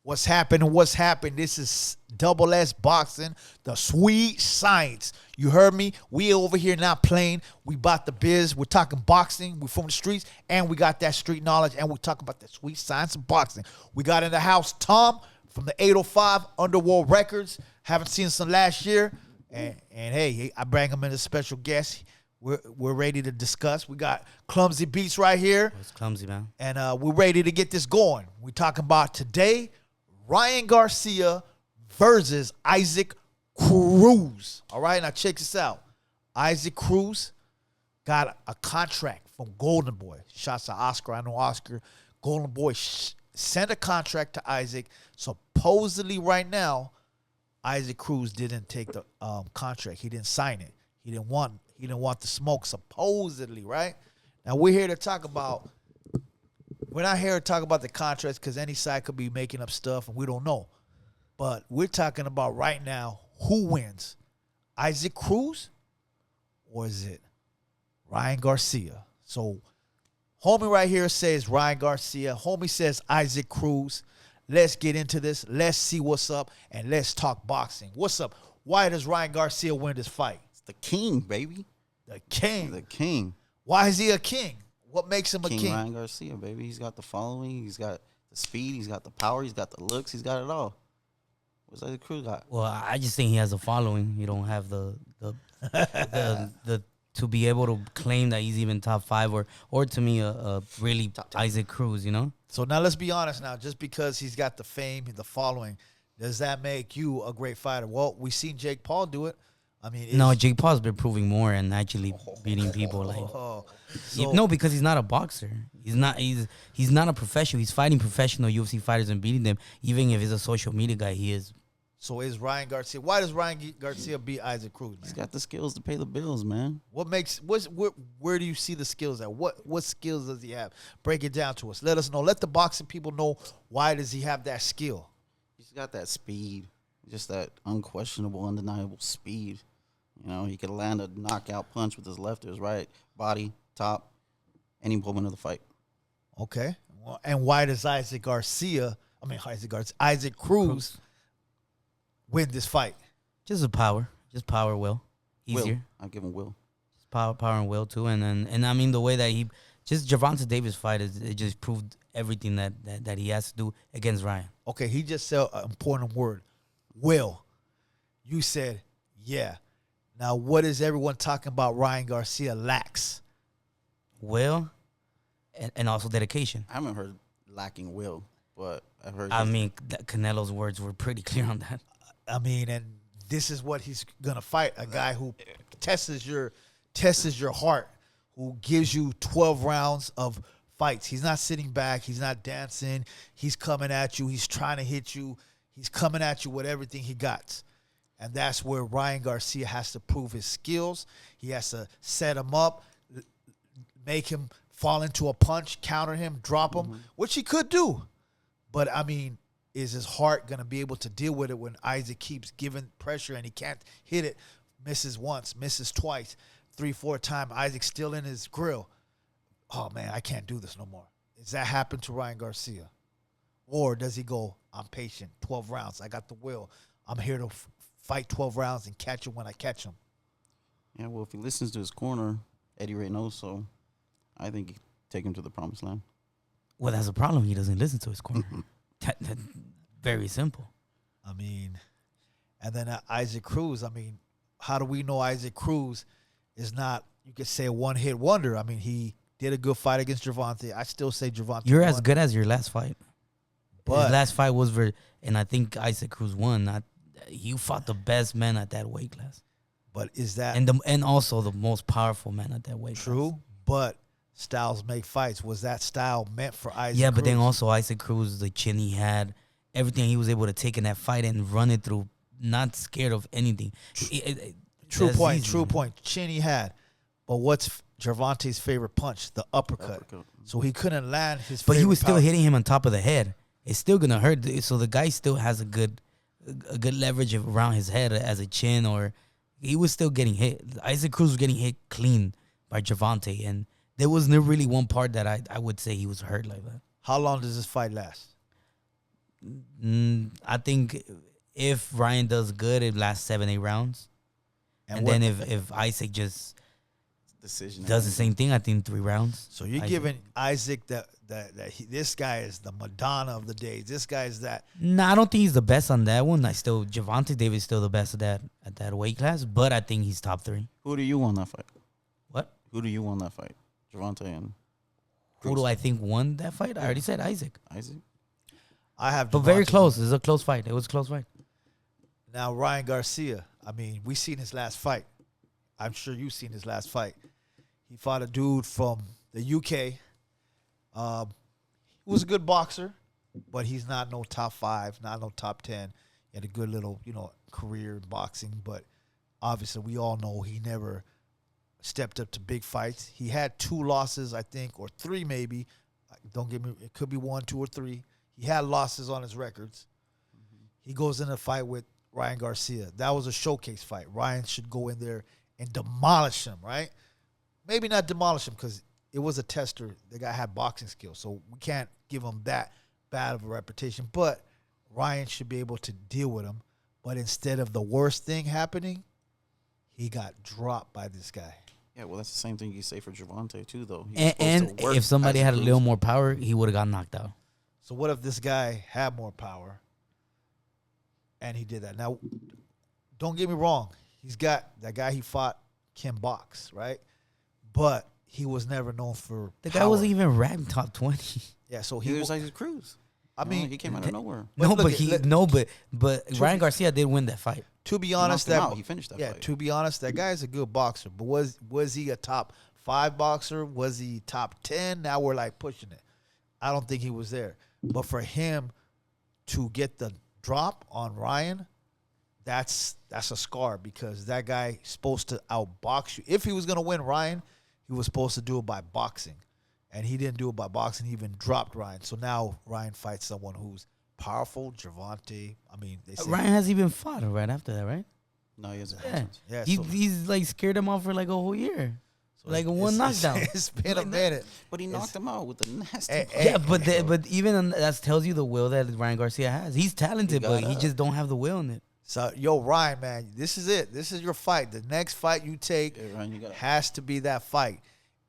What's happening? What's happened? This is Double S Boxing, the sweet science. You heard me? We over here not playing. We bought the biz. We're talking boxing. We're from the streets, and we got that street knowledge, and we're talking about the sweet science of boxing. We got in the house Tom from the 805 Underworld Records. Haven't seen some last year, and hey, I bring him in as a special guest. We're ready to discuss. We got Clumsy Beats right here. It's clumsy, man. And we're ready to get this going. We're talking about today, Ryan Garcia versus Issac Cruz. All right, now check this out. Issac Cruz got a contract from Golden Boy. Shouts to Oscar. I know Oscar. Golden Boy sent a contract to Issac. Supposedly right now, Issac Cruz didn't take the contract. He didn't sign it. He didn't want the smoke, supposedly, right? Now we're here to talk about. We're not here to talk about the contracts because any side could be making up stuff and we don't know. But we're talking about right now who wins, Issac Cruz or is it Ryan Garcia? So homie right here says Ryan Garcia. Homie says Issac Cruz. Let's get into this. Let's see what's up and let's talk boxing. What's up? Why does Ryan Garcia win this fight? It's the king, baby. The king. The king. Why is he a king? What makes him a king? Ryan Garcia, baby. He's got the following. He's got the speed. He's got the power. He's got the looks. He's got it all. What's Issac Cruz got? Well, I just think he has a following. He don't have the to be able to claim that he's even top 5 or to me a really Issac Cruz, you know. So now let's be honest. Now, just because he's got the fame, the following, does that make you a great fighter? Well, we seen Jake Paul do it. I mean, no, Jake Paul's been proving more and actually beating people. No, because he's not a boxer. He's not a professional. He's fighting professional UFC fighters and beating them. Even if he's a social media guy, he is. So is Ryan Garcia? Why does Ryan Garcia beat Issac Cruz? Man? He's got the skills to pay the bills, man. Where do you see the skills at? What skills does he have? Break it down to us. Let us know. Let the boxing people know why does he have that skill. He's got that speed, just that unquestionable, undeniable speed. You know, he could land a knockout punch with his left or his right, body, top, any moment of the fight. Okay. Well, and why does Issac Cruz win this fight? Just power, will. Easier. Will. I'll give him will. Just power and will too. And I mean the way that Gervonta Davis fight it just proved everything that he has to do against Ryan. Okay, he just said an important word, will. You said, yeah. Now, what is everyone talking about Ryan Garcia lacks? Will and also dedication. I haven't heard lacking will, but I've heard. I mean, Canelo's words were pretty clear on that. I mean, and this is what he's gonna fight: a guy who tests your heart, who gives you 12 rounds of fights. He's not sitting back. He's not dancing. He's coming at you. He's trying to hit you. He's coming at you with everything he got. And that's where Ryan Garcia has to prove his skills. He has to set him up, make him fall into a punch, counter him, drop him, which he could do. But, I mean, is his heart going to be able to deal with it when Issac keeps giving pressure and he can't hit it, misses once, misses twice, 3-4 times, Isaac's still in his grill. Oh, man, I can't do this no more. Does that happen to Ryan Garcia? Or does he go, I'm patient, 12 rounds, I got the will, I'm here to fight 12 rounds and catch him when I catch him? Yeah, well, if he listens to his corner, Eddie Reynoso, I think he can take him to the promised land. Well, that's a problem. He doesn't listen to his corner. That very simple. I mean, and then Issac Cruz, I mean, how do we know Issac Cruz is not, you could say, a one-hit wonder? I mean, he did a good fight against Gervonta. I still say Gervonta You're won. as good as your last fight. But his last fight was and I think Issac Cruz won. You fought the best man at that weight class. But is that... And also the most powerful man at that weight class. True, but styles make fights. Was that style meant for Issac Cruz? Yeah, but then also Issac Cruz, the chin he had, everything he was able to take in that fight and run it through, not scared of anything. True point. Chin he had. But what's Gervonta's favorite punch? The uppercut. So he couldn't land his But he was still hitting him on top of the head. It's still going to hurt. So the guy still has a good leverage around his head as a chin, or he was still getting hit. Issac Cruz was getting hit clean by Gervonta, and there wasn't really one part that I would say he was hurt like that. How long does this fight last? I think if Ryan does good, it lasts 7-8 rounds. And what- then if Isaac just Decision. does the same thing, I think 3 rounds. So you're Isaac. giving Isaac this guy is the Madonna of the days. This guy is that. Nah, I don't think he's the best on that one. Gervonta Davis is still the best at that weight class, but I think he's top 3. Who do you want that fight? What? Who do you want that fight? Gervonta and Who do I think won that fight? I already said Isaac. Isaac. I have, But very Gervonta. close. It was a close fight. It was a close fight. Now Ryan Garcia. I mean, we seen his last fight. I'm sure you've seen his last fight. He fought a dude from the UK. He was a good boxer, but he's not no top 5, not no top 10. He had a good little, career in boxing, but obviously we all know he never stepped up to big fights. He had 2 losses, I think, or 3 maybe. Don't get me. It could be 1, 2, or 3. He had losses on his records. He goes in a fight with Ryan Garcia. That was a showcase fight. Ryan should go in there and demolish him, right? Maybe not demolish him because it was a tester. The guy had boxing skills, so we can't give him that bad of a reputation. But Ryan should be able to deal with him. But instead of the worst thing happening, he got dropped by this guy. Yeah, well, that's the same thing you say for Gervonta too, though. He was supposed And to work if somebody Isaac had a Cruz. little more power, he would have got knocked out. So what if this guy had more power and he did that? Now, don't get me wrong. He's got that guy he fought can box, right? But he was never known for The guy power. wasn't even ranked top 20. Yeah, so He he was Isaac Cruz. I mean, he came out of nowhere. But look at- But Ryan Garcia did win that fight. to be honest, knocked him that out. He finished that yeah, fight. to be honest, that guy is a good boxer. But was he a top 5 boxer? Was he top 10? Now we're like pushing it. I don't think he was there. But for him to get the drop on Ryan, that's a scar because that guy supposed to outbox you. If he was gonna win Ryan, he was supposed to do it by boxing. And he didn't do it by boxing. He even dropped Ryan. So now Ryan fights someone who's powerful, Gervonta. I mean, they say, Ryan hasn't even fought right after that, right? No, he hasn't. Yeah. yeah, He, so- he's like scared him off for like a whole year. Like a one knockdown. It's been a minute. But he knocked him out with a nasty. Hey, punch. Yeah, but even that tells you the will that Ryan Garcia has. He's talented, He but got he up. just don't have the will in it. So, yo, Ryan, man, this is it. This is your fight. The next fight you take Yeah, Ryan, you got has to be that fight.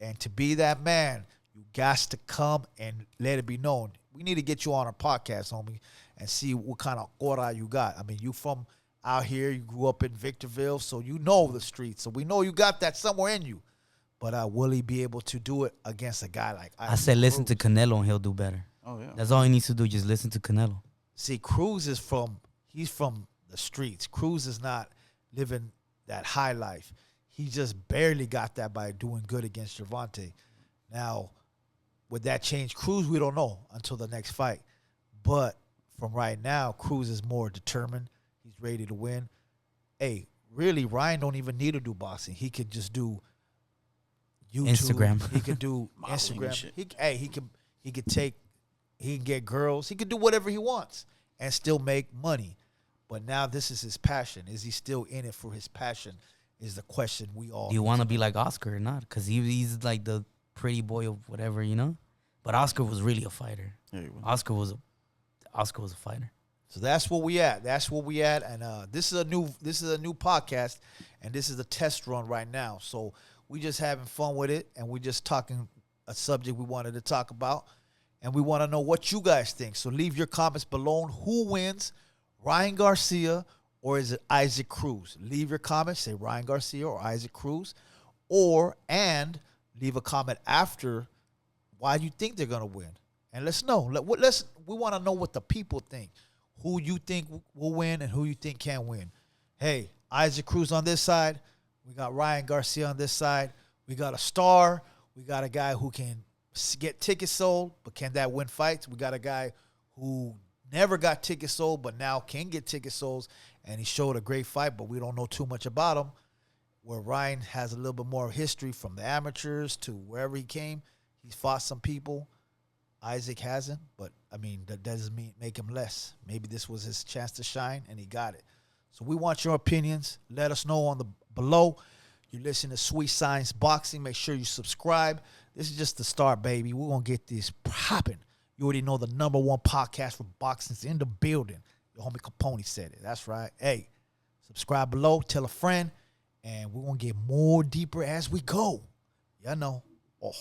And to be that man, you got to come and let it be known. We need to get you on our podcast, homie, and see what kind of aura you got. I mean, you from out here. You grew up in Victorville, so you know the streets. So we know you got that somewhere in you. But will he be able to do it against a guy like I said listen to Canelo and he'll do better. Oh yeah. That's all he needs to do. Just listen to Canelo. See, Cruz is he's from the streets. Cruz is not living that high life. He just barely got that by doing good against Gervonta. Now, would that change Cruz? We don't know until the next fight. But from right now, Cruz is more determined. He's ready to win. Hey, really, Ryan don't even need to do boxing. He could just do YouTube. Instagram. He could do Modeling and Instagram. shit. He can get girls. He could do whatever he wants and still make money. But now this is his passion. Is he still in it for his passion? Is the question we all. Do you want to be like Oscar or not? Because he's like the pretty boy of whatever, you know. But Oscar was really a fighter. There you go. Oscar was a fighter. So that's where we at. That's where we at. And this is a new podcast, and this is a test run right now. So we just having fun with it, and we just talking a subject we wanted to talk about, and we want to know what you guys think. So leave your comments below. Who wins, Ryan Garcia or is it Isaac Cruz? Leave your comments. Say Ryan Garcia or Isaac Cruz, and leave a comment after why you think they're gonna win, and let's know. We want to know what the people think. Who you think will win and who you think can win. Hey, Isaac Cruz on this side. We got Ryan Garcia on this side. We got a star. We got a guy who can get tickets sold, but can that win fights? We got a guy who never got tickets sold, but now can get tickets sold, and he showed a great fight, but we don't know too much about him. Where Ryan has a little bit more history from the amateurs to wherever he came. He's fought some people. Isaac hasn't, but I mean that doesn't make him less. Maybe this was his chance to shine, and he got it. So we want your opinions. Let us know on the below. You're listening to Sweet Science Boxing. Make sure you subscribe. This is just the start, baby. We're gonna get this popping. You already know the #1 podcast for boxing's in the building. Your homie Capone said it. That's right. Hey, subscribe below, tell a friend, and we're going to get more deeper as we go. Y'all know. Oh.